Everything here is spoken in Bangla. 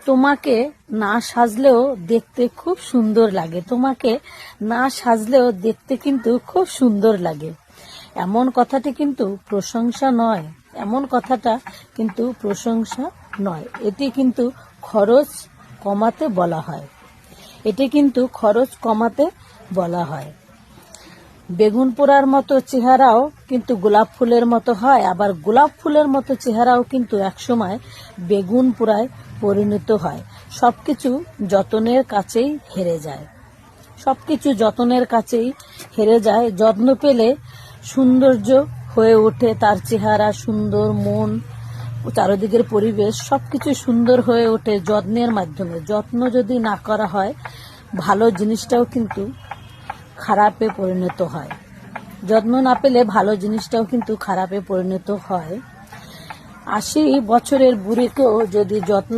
তোমাকে না সাজলেও দেখতে খুব সুন্দর লাগে, তোমাকে না সাজলেও দেখতে কিন্তু খুব সুন্দর লাগে। এমন কথাটি কিন্তু প্রশংসা নয়, এমন কথাটা কিন্তু প্রশংসা নয়, এটি কিন্তু খরচ কমাতে বলা হয়, এটি কিন্তু খরচ কমাতে বলা হয়। বেগুন পোড়ার মতো চেহারাও কিন্তু গোলাপ ফুলের মতো হয়, আবার গোলাপ ফুলের মতো চেহারাও কিন্তু একসময় বেগুন পোড়ায় পরিণত হয়। সবকিছু যতনের কাছেই হেরে যায়, সবকিছু যতনের কাছেই হেরে যায়। যত্ন পেলে সৌন্দর্য হয়ে ওঠে তার চেহারা, সুন্দর মন, চারিদিকের পরিবেশ সবকিছু সুন্দর হয়ে ওঠে যত্নের মাধ্যমে। যত্ন যদি না করা হয়, ভালো জিনিসটাও কিন্তু খারাপে পরিণত হয়। যত্ন না পেলে ভালো জিনিসটাও কিন্তু খারাপে পরিণত হয়। 80 বছরের বুড়িকেও যদি যত্ন